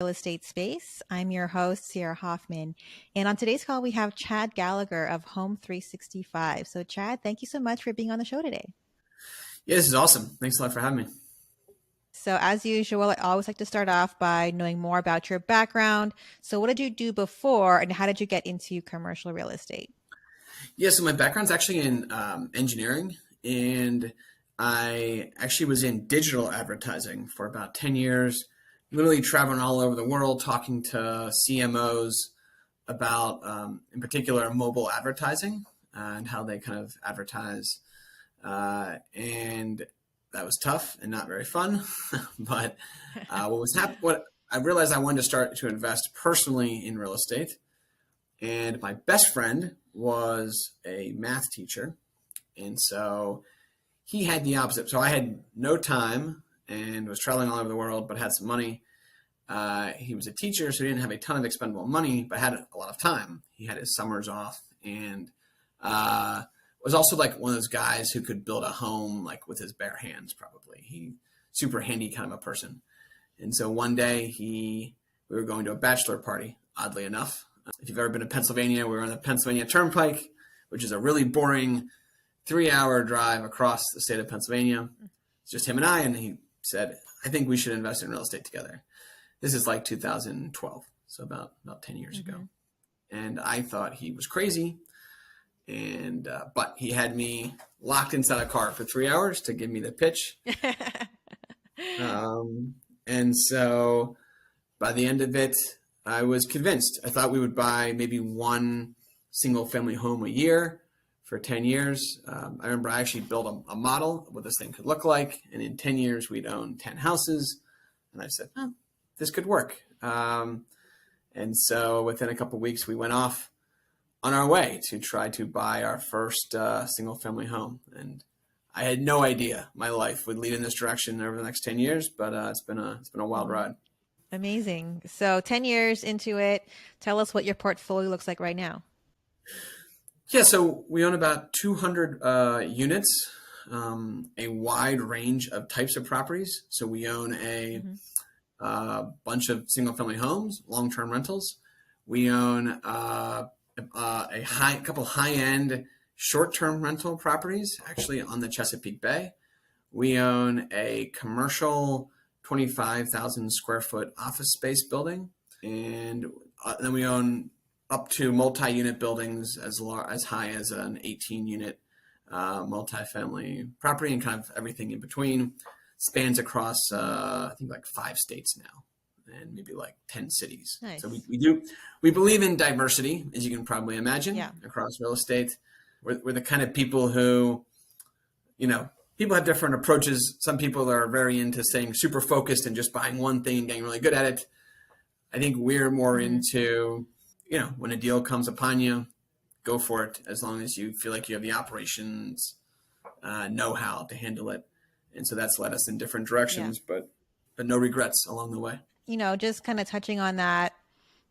Real estate space. I'm your host, Sierra Hoffman. And on today's call, we have Chad Gallagher of Home365. So, Chad, thank you so much for being on the show today. Yeah, this is awesome. Thanks a lot for having me. So, as usual, I always like to start off by knowing more about your background. So, what did you do before, and how did you get into commercial real estate? Yeah, so my background's actually in engineering, and I actually was in digital advertising for about 10 years, literally traveling all over the world, talking to CMOs about, in particular, mobile advertising and how they kind of advertise. And that was tough and not very fun. But what I realized I wanted to start to invest personally in real estate. And my best friend was a math teacher. And so he had the opposite. So I had no time and was traveling all over the world, but had some money. He was a teacher, so he didn't have a ton of expendable money, but had a lot of time. He had his summers off and was also like one of those guys who could build a home like with his bare hands, probably. He super handy kind of a person. And so one day we were going to a bachelor party, oddly enough. If you've ever been to Pennsylvania, we were on the Pennsylvania Turnpike, which is a really boring 3-hour drive across the state of Pennsylvania. It's just him and I, and he said, I think we should invest in real estate together. This is like 2012, so about 10 years ago. And I thought he was crazy, and but he had me locked inside a car for 3 hours to give me the pitch. And so by the end of it, I was convinced. I thought we would buy maybe one single family home a year for 10 years. I remember I actually built a model of what this thing could look like. And in 10 years, we'd own 10 houses. And I said, oh, this could work. And so within a couple of weeks, we went off on our way to try to buy our first single family home. And I had no idea my life would lead in this direction over the next 10 years, but it's been a wild ride. Amazing. So 10 years into it, tell us what your portfolio looks like right now. Yeah, so we own about 200 units, a wide range of types of properties. So we own a bunch of single-family homes, long-term rentals. We own a couple high-end short-term rental properties, actually on the Chesapeake Bay. We own a commercial 25,000 square foot office space building, and then we own up to multi-unit buildings as high as an 18-unit multifamily property, and kind of everything in between. Spans across I think like 5 states now, and maybe like 10 cities. Nice. So we believe in diversity, as you can probably imagine, across real estate. We're the kind of people who, people have different approaches. Some people are very into staying super focused and just buying one thing and getting really good at it. I think we're more into, when a deal comes upon you, go for it, as long as you feel like you have the operations know-how to handle it. And so that's led us in different directions, but no regrets along the way. Just kind of touching on that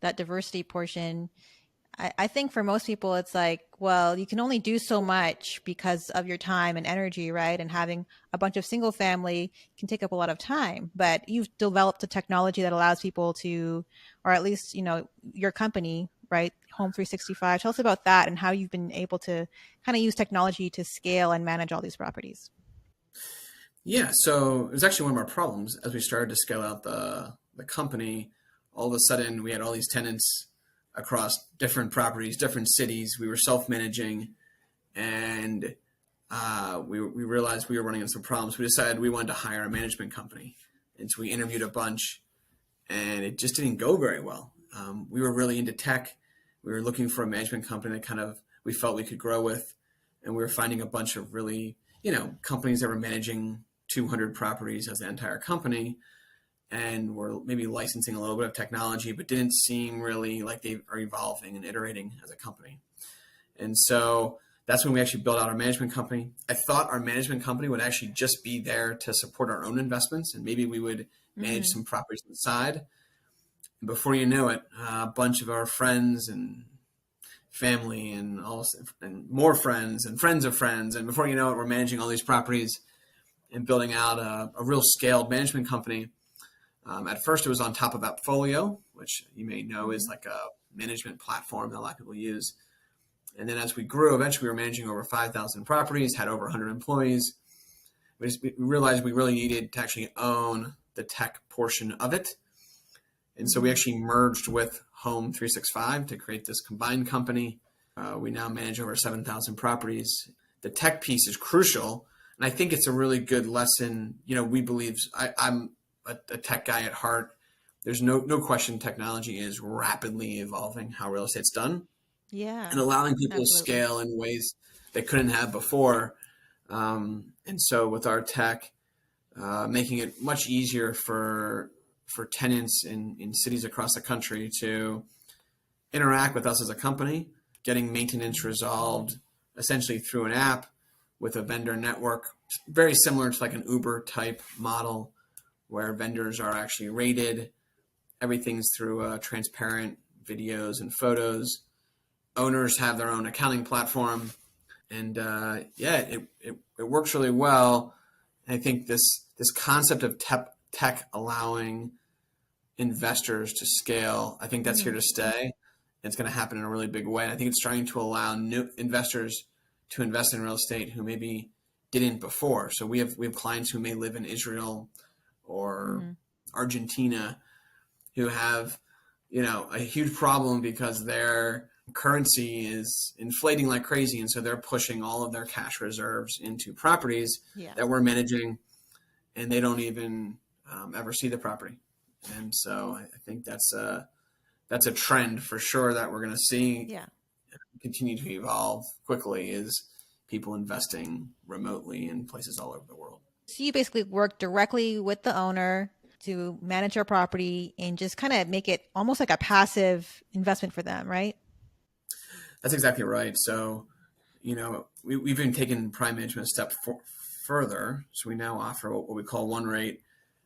diversity portion, I think for most people, it's like, well, you can only do so much because of your time and energy, right? And having a bunch of single family can take up a lot of time, but you've developed a technology that allows people to, or at least, your company, right? Home365. Tell us about that and how you've been able to kind of use technology to scale and manage all these properties. Yeah, so it was actually one of our problems as we started to scale out the company. All of a sudden, we had all these tenants across different properties, different cities. We were self-managing, and we realized we were running into some problems. We decided we wanted to hire a management company, and so we interviewed a bunch, and it just didn't go very well. We were really into tech. We were looking for a management company that we felt we could grow with, and we were finding a bunch of really, companies that were managing 200 properties as the entire company, and were maybe licensing a little bit of technology, but didn't seem really like they are evolving and iterating as a company. And so that's when we actually built out our management company. I thought our management company would actually just be there to support our own investments, and maybe we would manage some properties on the side. And before you know it, a bunch of our friends and family and more friends and friends of friends, and before you know it, we're managing all these properties and building out a real scaled management company. At first, it was on top of Appfolio, which you may know is Hmm. like a management platform that a lot of people use. And then as we grew, eventually we were managing over 5,000 properties, had over 100 employees. We realized we really needed to actually own the tech portion of it. And so we Hmm. actually merged with Home365 to create this combined company. We now manage over 7,000 properties. The tech piece is crucial. And I think it's a really good lesson. We believe, I'm a tech guy at heart. There's no question technology is rapidly evolving how real estate's done and Yeah, allowing people to absolutely. scale in ways they couldn't have before. And so with our tech, making it much easier for tenants in cities across the country to interact with us as a company, getting maintenance resolved essentially through an app with a vendor network, very similar to like an Uber type model where vendors are actually rated. Everything's through transparent videos and photos. Owners have their own accounting platform, and it works really well. And I think this concept of tech allowing investors to scale, I think that's here Hmm. to stay. It's going to happen in a really big way. And I think it's trying to allow new investors to invest in real estate who maybe didn't before. So we have clients who may live in Israel or Hmm. Argentina who have, a huge problem because their currency is inflating like crazy. And so they're pushing all of their cash reserves into properties Yeah. that we're managing, and they don't even ever see the property. And so I think that's a trend for sure that we're going to see Yeah. continue to evolve quickly is people investing remotely in places all over the world. So you basically work directly with the owner to manage your property and just kind of make it almost like a passive investment for them, right? That's exactly right. So, we've been taking prime management a step further. So we now offer what we call one rate,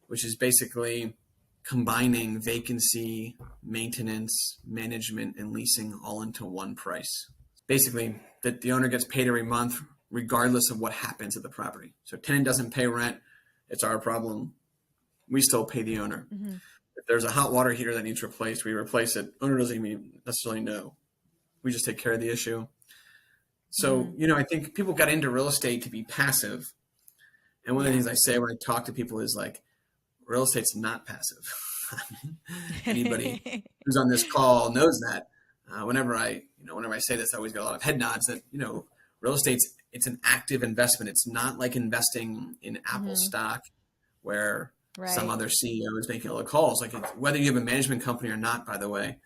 which is basically combining vacancy, maintenance, management, and leasing all into one price. Basically, that the owner gets paid every month, regardless of what happens at the property. So, tenant doesn't pay rent, it's our problem. We still pay the owner. Hmm. If there's a hot water heater that needs replaced, we replace it. Owner doesn't even necessarily know. We just take care of the issue. So, Hmm. I think people got into real estate to be passive. And one of the Yeah. things I say when I talk to people is like, real estate's not passive. Anybody who's on this call knows that. Whenever I say this, I always get a lot of head nods that, real it's an active investment. It's not like investing in Apple Hmm. stock where some Right. other CEO is making all the calls, like whether you have a management company or not, by the way.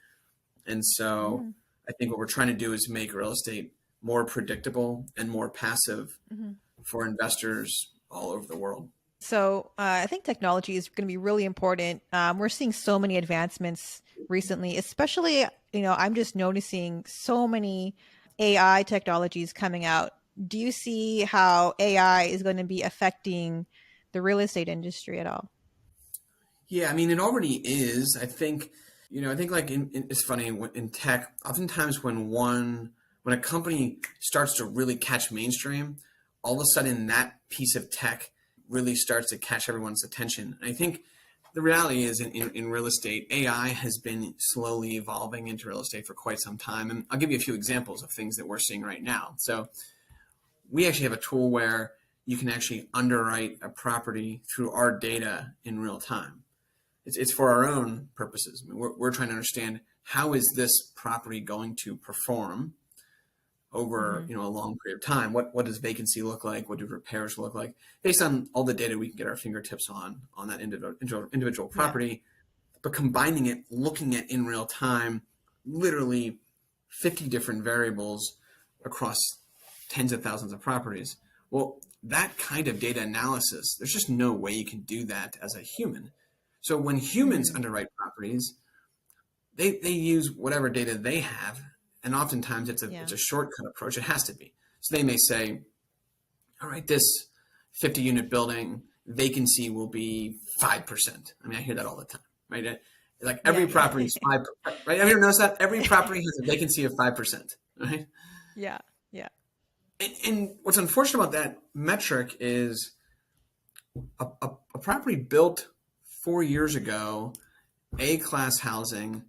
And so Hmm. I think what we're trying to do is make real estate more predictable and more passive Hmm. for investors all over the world. So I think technology is going to be really important. We're seeing so many advancements recently, especially, I'm just noticing so many AI technologies coming out. Do you see how AI is going to be affecting the real estate industry at all? Yeah, I mean, it already is. I think like it's funny in tech. Oftentimes, when a company starts to really catch mainstream, all of a sudden that piece of tech really starts to catch everyone's attention. And I think the reality is in real estate, AI has been slowly evolving into real estate for quite some time. And I'll give you a few examples of things that we're seeing right now. So we actually have a tool where you can actually underwrite a property through our data in real time. It's for our own purposes. I mean, we're trying to understand how is this property going to perform over Hmm. a long period of time. What does vacancy look like? What do repairs look like? Based on all the data we can get our fingertips on that individual Yeah. property, but combining it, looking at in real time, literally 50 different variables across tens of thousands of properties. Well, that kind of data analysis, there's just no way you can do that as a human. So when humans Hmm. underwrite properties, they use whatever data they have, and oftentimes it's a Yeah. it's a shortcut approach. It has to be. So they may say, all right, this 50 unit building vacancy will be 5%. I mean, I hear that all the time, right? Like Yeah. every property is 5%, right? Have you ever noticed that? Every property has a vacancy of 5%, right? Yeah. Yeah. And what's unfortunate about that metric is a property built 4 years ago, A class housing,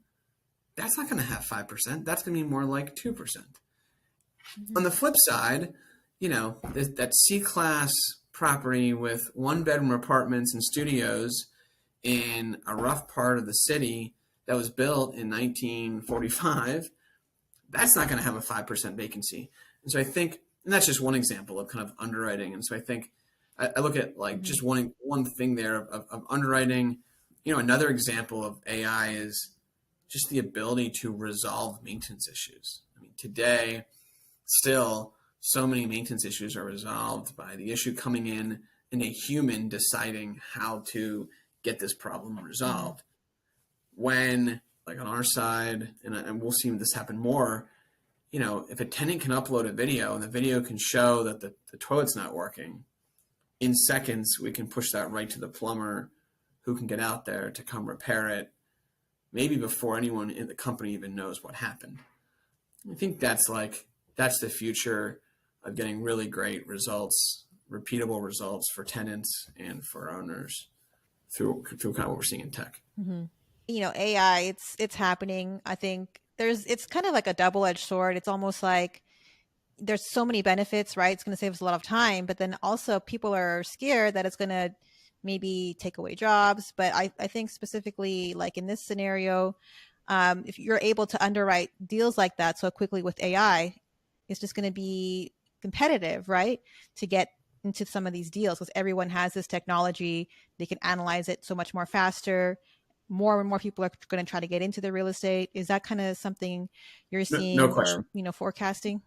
that's not going to have 5%. That's going to be more like 2%. On Mhm. the flip side, that C class property with one bedroom apartments and studios in a rough part of the city that was built in 1945, that's not going to have a 5% vacancy. And so I think, and that's just one example of kind of underwriting. And so I think I look at like Mhm. just one thing there of underwriting. Another example of AI is just the ability to resolve maintenance issues. I mean, today, still, so many maintenance issues are resolved by the issue coming in and a human deciding how to get this problem Mhm. resolved. When, like on our side, and we'll see this happen more, if a tenant can upload a video and the video can show that the toilet's not working, in seconds we can push that right to the plumber who can get out there to come repair it, maybe before anyone in the company even knows what happened. I think that's the future of getting really great results, repeatable results for tenants and for owners through kind of what we're seeing in tech. Mhm. AI, it's happening. I think it's kind of like a double-edged sword. It's almost like there's so many benefits, right? It's going to save us a lot of time, but then also people are scared that it's going to maybe take away jobs. But I think specifically, like in this scenario, if you're able to underwrite deals like that so quickly with AI, it's just going to be competitive, right? To get into some of these deals because everyone has this technology. They can analyze it so much more faster. More and more people are going to try to get into the real estate. Is that kind of something you're No seeing or, question. forecasting?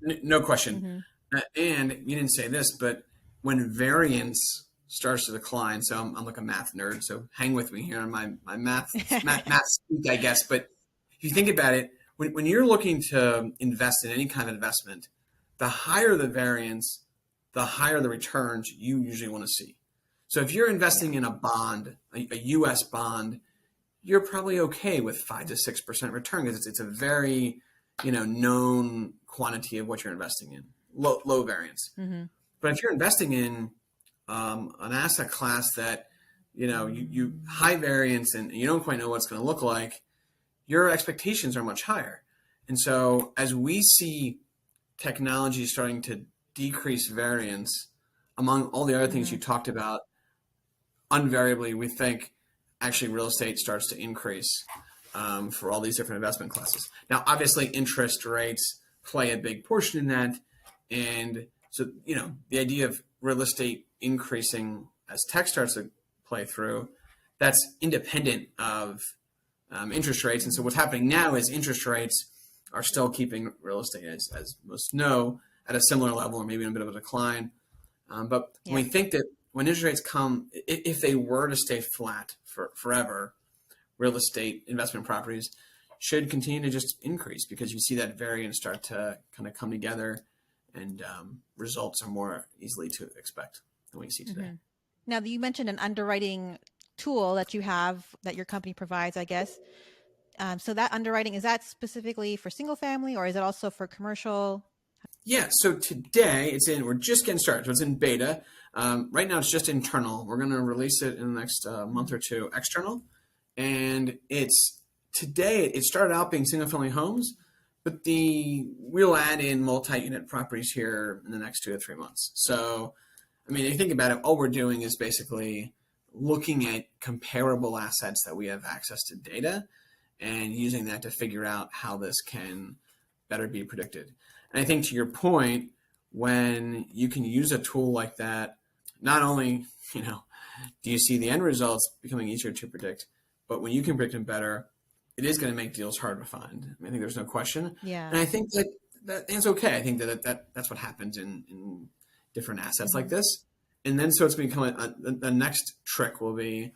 No question. Mm-hmm. And you didn't say this, but when variance starts to decline, so I'm like a math nerd, so hang with me here on my math speak, I guess. But if you think about it, when you're looking to invest in any kind of investment, the higher the variance, the higher the returns you usually want to see. So if you're Yeah. investing in a bond, a U.S. bond, you're probably okay with 5 to 6% return because it's a very known quantity of what you're investing in, low variance. Mm-hmm. But if you're investing in an asset class that you high variance and you don't quite know what it's going to look like, your expectations are much higher. And so as we see technology starting to decrease variance, among all the other things Mm-hmm. you talked about, invariably we think actually real estate starts to increase for all these different investment classes. Now, obviously, interest rates play a big portion in that, and so the idea of real estate increasing as tech starts to play through, that's independent of interest rates. And so Mm-hmm. what's happening now is interest rates are still keeping real estate, as most know, at a similar level or maybe in a bit of a decline. But Yeah. when we think that when interest rates come, if they were to stay flat for forever, real estate investment properties should continue to just increase because you see that variance start to kind of come together and results are more easily to expect than what you see today. Mm-hmm. Now, you mentioned an underwriting tool that you have that your company provides, I guess. So that underwriting, is that specifically for single family or is it also for commercial? Yeah, so today we're just getting started. So it's in beta. Right now it's just internal. We're going to release it in the next month Mm-hmm. or two external. And today it started out being single family homes, but we'll add in multi-unit properties here in the next 2 to 3 months. So, I mean, if you think about it, all we're doing is basically looking at comparable assets that we have access to data and using that to figure out how this can better be predicted. And I think to your point, when you can use a tool like that, not only, do you see the end results becoming easier to predict, but when you can predict them better, it is going to make deals hard to find. I think there's no question. And Yeah. I think that's okay. I think that's what happens in different assets like Mm-hmm. this. And then so it's going to become the next trick will be,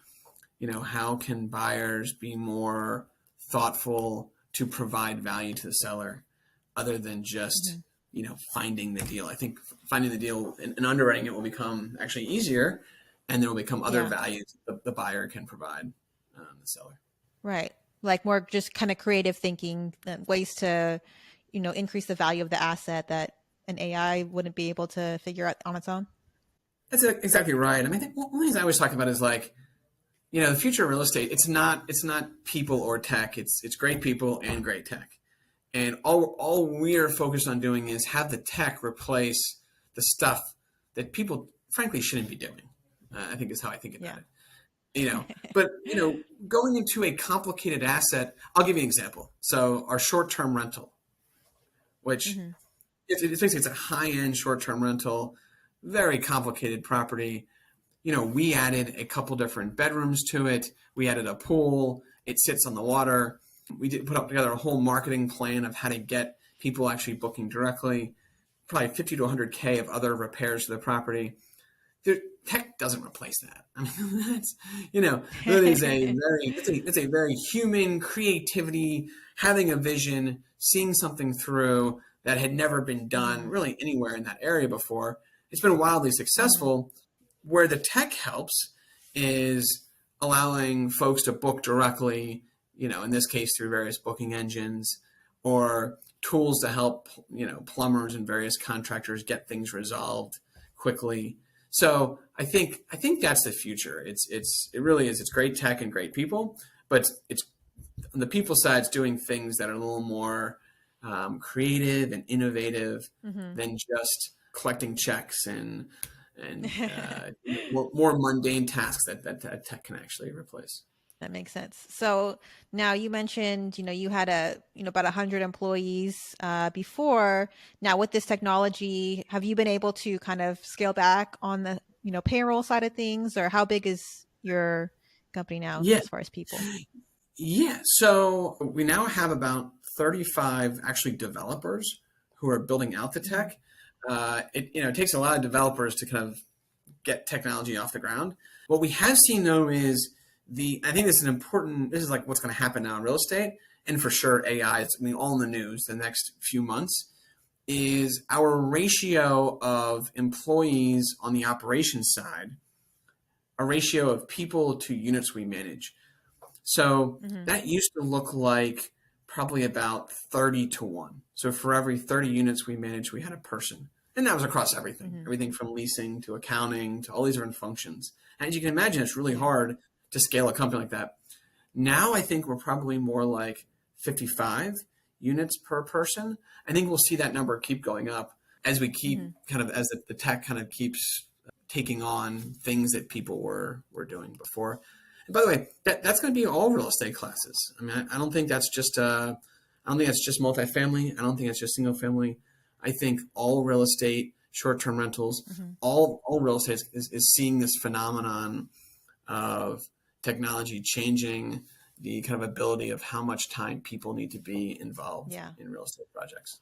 how can buyers be more thoughtful to provide value to the seller other than just, Mm-hmm. finding the deal. I think finding the deal and underwriting it will become actually easier and there will become other Yeah. values the buyer can provide the seller. Right. Like more just kind of creative thinking, ways to, increase the value of the asset that an AI wouldn't be able to figure out on its own. That's exactly right. I mean, I think one of the things I always talk about is like, The future of real estate, it's not people or tech. It's great people and great tech. And all we're focused on doing is have the tech replace the stuff that people frankly shouldn't be doing. I think is how I think about Yeah. it. But going into a complicated asset, I'll give you an example. So our short-term rental, which Hmm. it's basically it's a high-end short-term rental, very complicated property. We added a couple different bedrooms to it. We added a pool. It sits on the water. We did put up together a whole marketing plan of how to get people actually booking directly. Probably 50 to 100K of other repairs to the property. Tech doesn't replace that. I mean, that is it's a very human creativity, having a vision, seeing something through that had never been done Hmm. really anywhere in that area before. It's been wildly Hmm. successful. Where the tech helps is allowing folks to book directly, in this case through various booking engines or tools to help, plumbers and various contractors get things resolved quickly. So I think that's the future. It really is. It's great tech and great people, but it's on the people side, it's doing things that are a little more creative and innovative Hmm. than just collecting checks and more mundane tasks that tech can actually replace. That makes sense. So now you mentioned, you had about 100 employees before. Now with this technology, have you been able to kind of scale back on the, payroll side of things, or how big is your company now Yeah, as far as people? yeah. So we now have about 35 actually developers who are building out the Hmm. tech. It takes a lot of developers to kind of get technology off the ground. What we have seen though is I think this is like what's going to happen now in real estate, and for sure AI, it's going to be all in the news the next few months, is our ratio of employees on the operations side, a ratio of people to units we manage. So Hmm. that used to look like probably about 30 to 1. So for every 30 units we managed, we had a person. And that was across everything, Hmm. everything from leasing to accounting to all these different functions. And as you can imagine, it's really Yeah. hard to scale a company like that. Now I think we're probably more like 55 units per person. I think we'll see that number keep going up as we keep Hmm. as the tech kind of keeps taking on things that people were doing before. And by the way, that's going to be all real estate classes. I mean, I don't think that's just I don't think that's just multifamily. I don't think it's just single family. I think all real estate, short term rentals, Hmm. all real estate is seeing this phenomenon of technology changing the kind of ability of how much time people need to be involved Yeah. in real estate projects.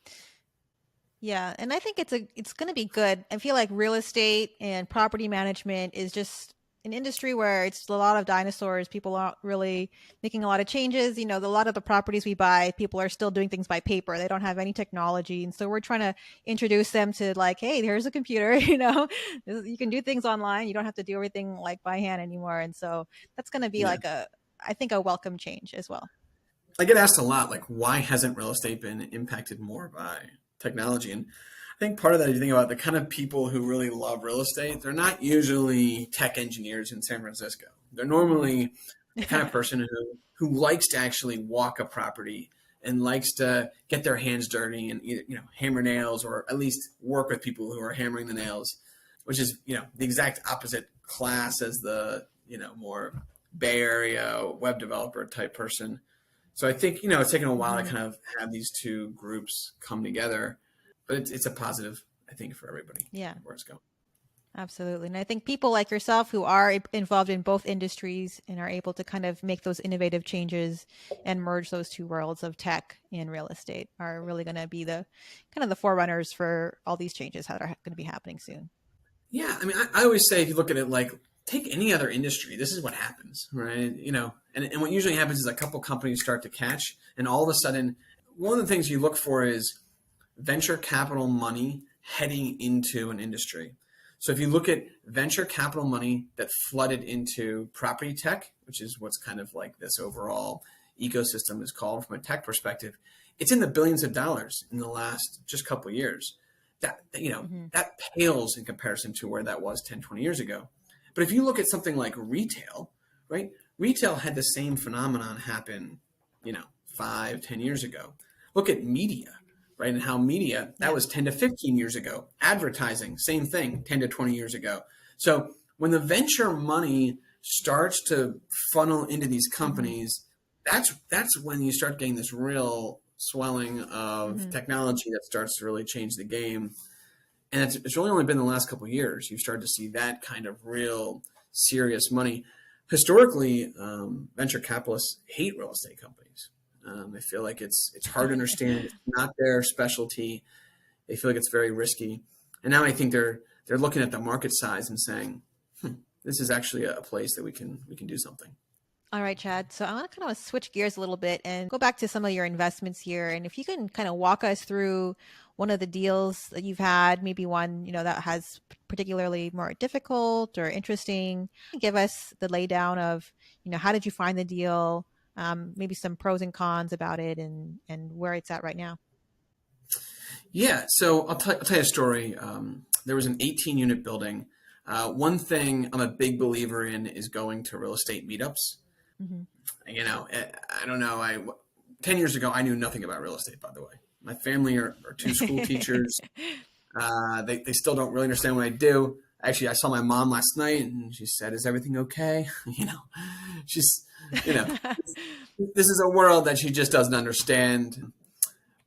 Yeah, and I think it's going to be good. I feel like real estate and property management is just an industry where it's a lot of dinosaurs. People aren't really making a lot of changes. A lot of the properties we buy, people are still doing things by paper. They don't have any technology, and so we're trying to introduce them to like, hey, here's a computer. You can do things online. You don't have to do everything like by hand anymore. And so that's going to be Yeah. like I think, a welcome change as well. I get asked a lot, like, why hasn't real estate been impacted more by technology? And I think part of that, if you think about the kind of people who really love real estate, they're not usually tech engineers in San Francisco. They're Hmm. normally the kind of person who likes to actually walk a property and likes to get their hands dirty and either, hammer nails or at least work with people who are hammering the nails, which is, the exact opposite class as the, more Bay Area web developer type person. So I think it's taken a while to Hmm. kind of have these two groups come together, but it's a positive, I think, for everybody Yeah. where it's going. Absolutely. And I think people like yourself who are involved in both industries and are able to kind of make those innovative changes and merge those two worlds of tech and real estate are really going to be the kind of the forerunners for all these changes that are going to be happening soon. Yeah, I mean, I always say if you look at it like take any other industry, this is what happens, right? And what usually happens is a couple companies start to catch, and all of a sudden, one of the things you look for is venture capital money heading into an industry. So if you look at venture capital money that flooded into property tech, which is what's kind of like this overall ecosystem is called from a tech perspective, it's in the billions of dollars in the last just couple of years. Hmm. That pales in comparison to where that was 10, 20 years ago. But if you look at something like retail, right? retail had the same phenomenon happen, 5, 10 years ago. Look at media, right? And how media, that Yeah. was 10 to 15 years ago. Advertising, same thing, 10 to 20 years ago. So when the venture money starts to funnel into these Mm-hmm. companies, that's when you start getting this real swelling of Mm-hmm. technology that starts to really change the game. And it's really only been the last couple of years you've started to see that kind of real serious money. Historically, venture capitalists hate real estate companies. They feel like it's hard to understand. It's not their specialty. They feel like it's very risky. And now I think they're looking at the market size and saying, this is actually a place that we can do something. All right, Chad. So I want to kind of switch gears a little bit and go back to some of your investments here. And if you can kind of walk us through one of the deals that you've had, maybe one, that has particularly more difficult or interesting, give us the laydown of, how did you find the deal? Maybe some pros and cons about it and where it's at right now. Yeah, so I'll tell you a story. There was an 18-unit building. One thing I'm a big believer in is going to real estate meetups. Hmm. I don't know. 10 years ago, I knew nothing about real estate, by the way. My family are two school teachers. They still don't really understand what I do. Actually, I saw my mom last night and she said, "Is everything okay?" She's, you know, this is a world that she just doesn't understand.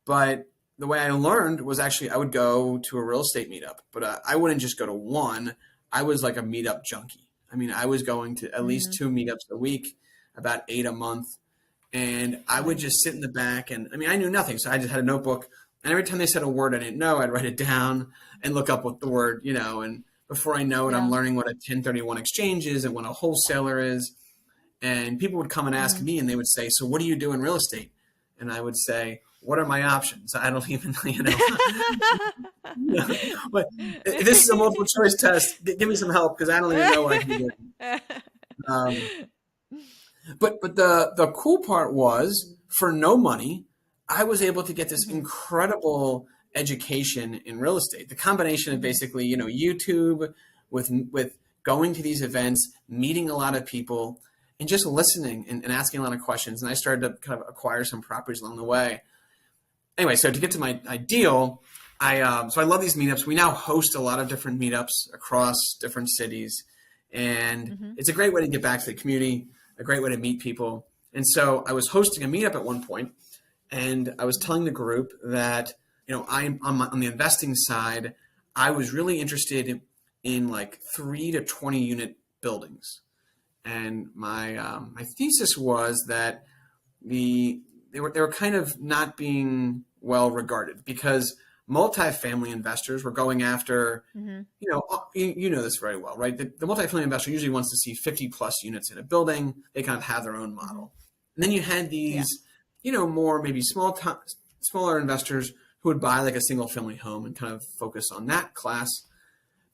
But the way I learned was actually I would go to a real estate meetup, but I wouldn't just go to one. I was like a meetup junkie. I mean, I was going to at least Hmm. two meetups a week, about 8 a month. And I would Nice. just sit in the back and I mean, I knew nothing. So I just had a notebook. And every time they said a word I didn't know, I'd write it down and look up what the word, and before I know it, I'm Yeah. learning what a 1031 exchange is and what a wholesaler is. And people would come and ask Hmm. me and they would say, "So what do you do in real estate?" And I would say, "What are my options?" I don't even, but this is a multiple choice test. Give me some help because I don't even know what I can be doing. Um, but the cool part was for no money, I was able to get this Hmm. incredible education in real estate. The combination of Hmm. basically, YouTube with going to these events, meeting a lot of people, and just listening and asking a lot of questions. And I started to kind of acquire some properties along the way. Anyway, so to get to my ideal, so I love these meetups. We now host a lot of different meetups across different cities, and Hmm. it's a great way to get back to the community, a great way to meet people. And so I was hosting a meetup at one point, and I was telling the group that I'm on the investing side. I was really interested in like 3 to 20 unit buildings, and my thesis was that they were kind of not being well regarded because multifamily investors were going after, Hmm. you know this very well, right? The multifamily investor usually wants to see 50 plus units in a building. They kind of have their own Hmm. model. And then you had Yeah. these, more maybe smaller investors who would buy like a single family home and kind of focus on that class.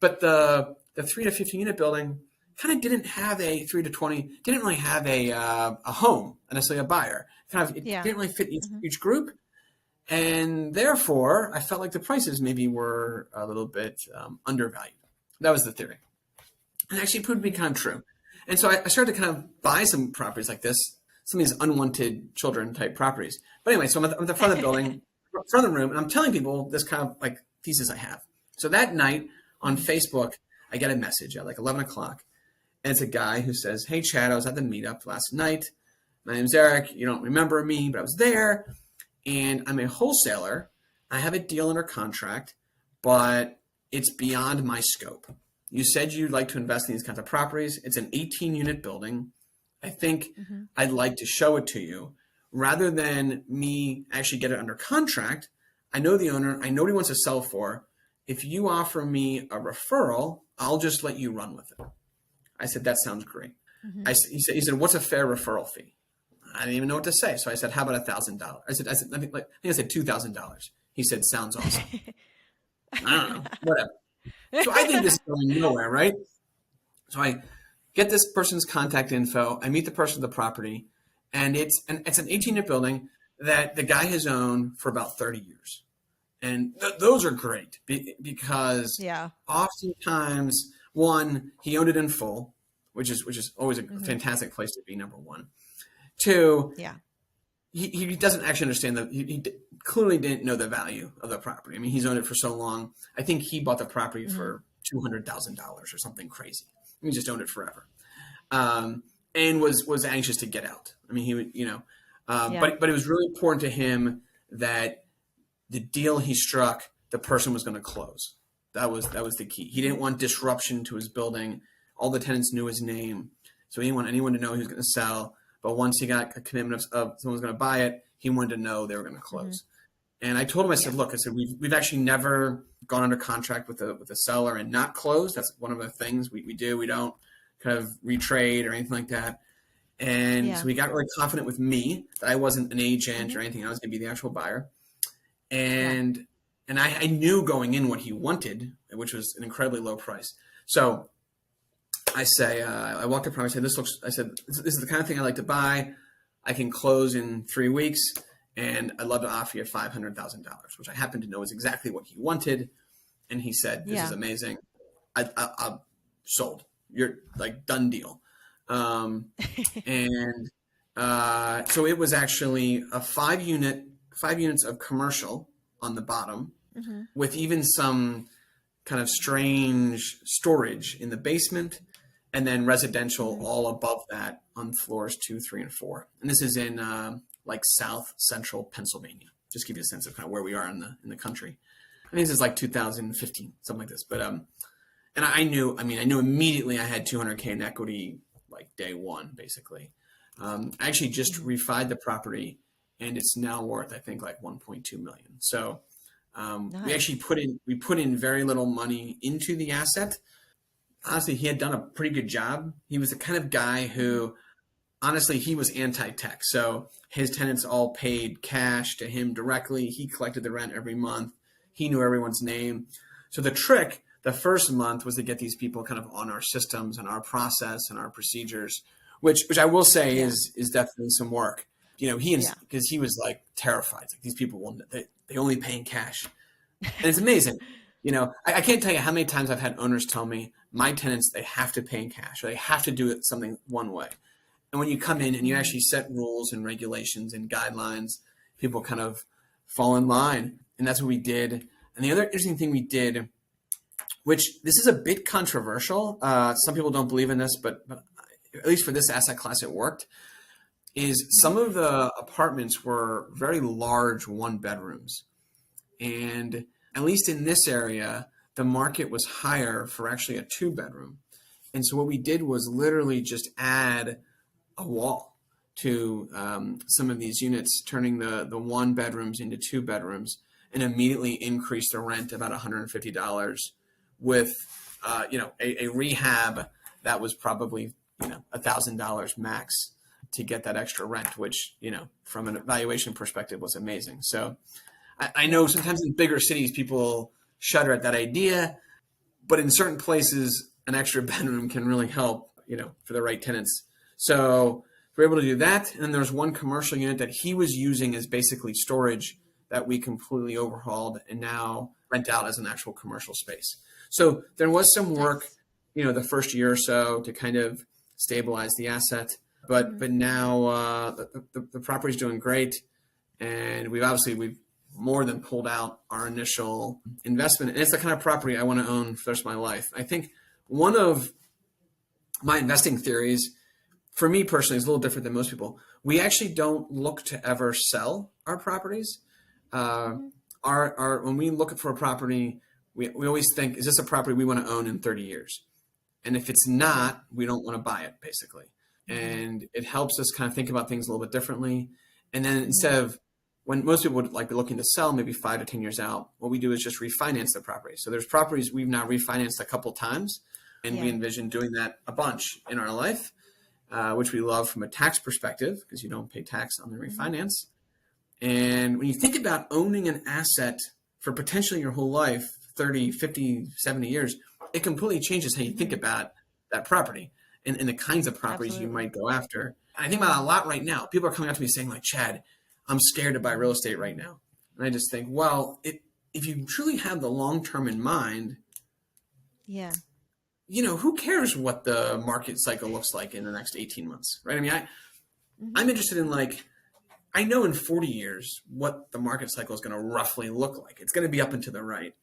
But the 3 to 15 unit building kind of didn't have a 3 to 20, didn't really have a home, necessarily a buyer. Kind of, it Yeah. didn't really fit Hmm. each group. And therefore, I felt like the prices maybe were a little bit undervalued. That was the theory. And it actually proved to be Hmm. kind of true. And so I started to kind of buy some properties like this, some of these unwanted children type properties. But anyway, so I'm at the front of the building, front of the room, and I'm telling people this kind of like thesis I have. So that night on Hmm. Facebook, I get a message at like 11 o'clock. And it's a guy who says, "Hey, Chad, I was at the meetup last night. My name's Eric. You don't remember me, but I was there. And I'm a wholesaler. I have a deal under contract, but it's beyond my scope. You said you'd like to invest in these kinds of properties. It's an 18-unit building. I think Hmm. I'd like to show it to you. Rather than me actually get it under contract, I know the owner. I know what he wants to sell for. If you offer me a referral, I'll just let you run with it." I said, "That sounds great." Hmm. He said, "What's a fair referral fee?" I didn't even know what to say. So I said, "How about $1,000?" I think I said $2,000. He said, "Sounds awesome." I don't know, whatever. So I think this is going nowhere, right? So I get this person's contact info. I meet the person at the property, and it's an 18-unit building that the guy has owned for about 30 years. And those are great because Yeah. oftentimes, one, he owned it in full. which is always a Mm-hmm. fantastic place to be. Number one. Two, Yeah. he doesn't actually understand that he clearly didn't know the value of the property. I mean, he's owned it for so long. I think he bought the property Mm-hmm. for $200,000 or something crazy. He just owned it forever, and was anxious to get out. I mean, he would, Yeah. but it was really important to him that the deal he struck, the person was going to close. That was the key. He didn't want disruption to his building. All the tenants knew his name, so he didn't want anyone to know he was going to sell. But once he got a commitment of someone was going to buy it, he wanted to know they were going to Mm-hmm. close. And I told him, I Yeah. said, look, I said, we've actually never gone under contract with a seller and not closed. That's one of the things we do. We don't kind of retrade or anything like that. And so Yeah. he got really confident with me that I wasn't an agent Mm-hmm. or anything. I was going to be the actual buyer. Yeah. And I knew going in what he wanted, which was an incredibly low price. So I say, I walked up to him. I said, this is the kind of thing I like to buy. I can close in 3 weeks, and I'd love to offer you $500,000, which I happen to know is exactly what he wanted. And he said, this is Yeah. amazing. I sold. You're like done deal. And so it was actually a 5 units of commercial on the bottom, Mm-hmm. with even some kind of strange storage in the basement, and then residential Mm-hmm. all above that on floors 2, 3, and 4. And this is in like South Central Pennsylvania. Just give you a sense of kind of where we are in the country. I think this is like 2015, something like this. But and I knew immediately I had 200K in equity like day one, basically. I actually just Mm-hmm. refied the property, and it's now worth, I think, like 1.2 million. So we actually Nice. put in very little money into the asset. Honestly, he had done a pretty good job. He was the kind of guy Mm-hmm. who, honestly, he was anti-tech. So his tenants all paid cash to him directly. He collected the rent every month. He knew everyone's name. So the trick, the first month, was to get these people kind of on our systems and our process and our procedures, which I will say Yeah. is definitely some work. Yeah. Because he was like terrified. Like, these people will they only pay in cash, and it's amazing. I can't tell you how many times I've had owners tell me my tenants, they have to pay in cash, or they have to do it something one way. And when you come in and you Mm-hmm. actually set rules and regulations and guidelines, people kind of fall in line. And that's what we did. And the other interesting thing we did, which this is a bit controversial, some people don't believe in this, but at least for this asset class, it worked, is Mm-hmm. some of the apartments were very large one bedrooms. And at least in this area, the market was higher for actually a 2 bedroom. And so what we did was literally just add a wall to some of these units, turning the 1 bedrooms into 2 bedrooms, and immediately increase the rent about $150 with a rehab that was probably $1,000 max to get that extra rent, which from an valuation perspective was amazing. So I Yeah. know sometimes in bigger cities people shudder at that idea, but in certain places an extra bedroom can really help, for the right tenants. So we're able to do that. And then there's one commercial unit that he was using as basically storage that we completely overhauled and now rent out as an actual commercial space. So there was some work, Nice. the first year or so to kind of stabilize the asset. But Mm-hmm. now the property's doing great, and we've more than pulled out our initial investment. And it's the kind of property I want to own for the rest of my life. I think one of my investing theories, for me personally, is a little different than most people. We actually don't look to ever sell our properties. Uh, Mm-hmm. our when we look for a property, we always think, is this a property we want to own in 30 years? And if it's Yeah. not, we don't want to buy it, basically. Mm-hmm. And it helps us kind of think about things a little bit differently. And then Mm-hmm. instead of, when most people would like be looking to sell maybe 5 to 10 years out, what we do is just refinance the property. So there's properties we've now refinanced a couple times, and we Yeah. envision doing that a bunch in our life, which we love from a tax perspective because you don't pay tax on the Mm-hmm. refinance. And when you think about owning an asset for potentially your whole life, 30, 50, 70 years, it completely changes how you think Mm-hmm. about that property and the kinds of properties you Absolutely. might go after. And I think about it a lot right now. People are coming up to me saying, like, Chad, I'm scared to buy real estate right now. And I just think, well, if you truly have the long term in mind, Yeah. who cares what the market cycle looks like in the next 18 months, right? I mean, Mm-hmm. I'm interested in like, I know in 40 years what the market cycle is going to roughly look like. It's going to be up and to the right.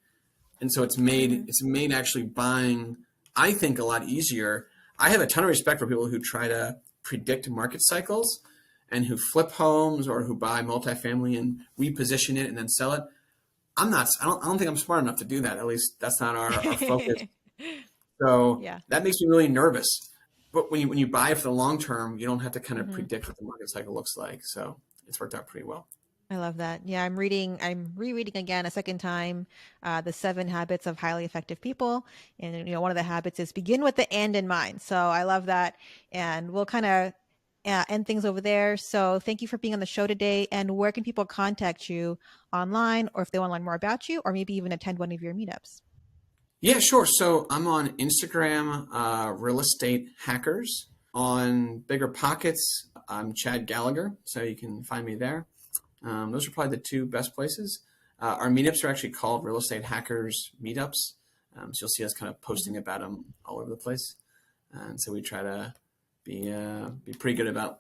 And so Mm-hmm. it's made actually buying, I think, a lot easier. I have a ton of respect for people who try to predict market cycles and who flip homes or who buy multifamily and reposition it and then sell it. I'm not, I don't think I'm smart enough to do that. At least that's not our focus. So Yeah. that makes me really nervous. But when you buy for the long term, you don't have to kind of Mm-hmm. predict what the market cycle looks like. So it's worked out pretty well. I love that. Yeah, I'm rereading again a second time, The Seven Habits of Highly Effective People. And, one of the habits is begin with the end in mind. So I love that. And we'll kind of end things over there. So thank you for being on the show today. And where can people contact you online, or if they want to learn more about you, or maybe even attend one of your meetups? Yeah, sure. So I'm on Instagram, Real Estate Hackers. On Bigger Pockets, I'm Chad Gallagher, so you can find me there. Those are probably the two best places. Our meetups are actually called Real Estate Hackers Meetups. So you'll see us kind of Mm-hmm. posting about them all over the place. And so we try to be pretty good about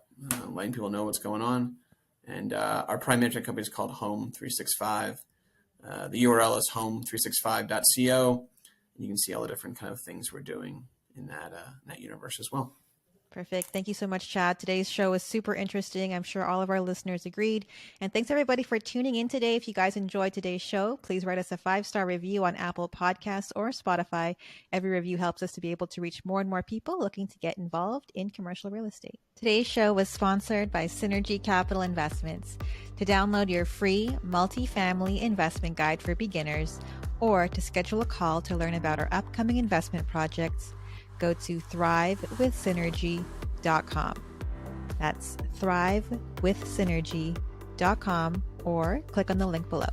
letting people know what's going on. And our prime management company is called Home365. The URL is home365.co. And you can see all the different kind of things we're doing in that universe as well. Perfect. Thank you so much, Chad. Today's show was super interesting. I'm sure all of our listeners agreed. And thanks everybody for tuning in today. If you guys enjoyed today's show, please write us a 5-star review on Apple Podcasts or Spotify. Every review helps us to be able to reach more and more people looking to get involved in commercial real estate. Today's show was sponsored by Synergy Capital Investments. To download your free multifamily investment guide for beginners, or to schedule a call to learn about our upcoming investment projects, go to thrivewithsynergy.com. That's thrivewithsynergy.com, or click on the link below.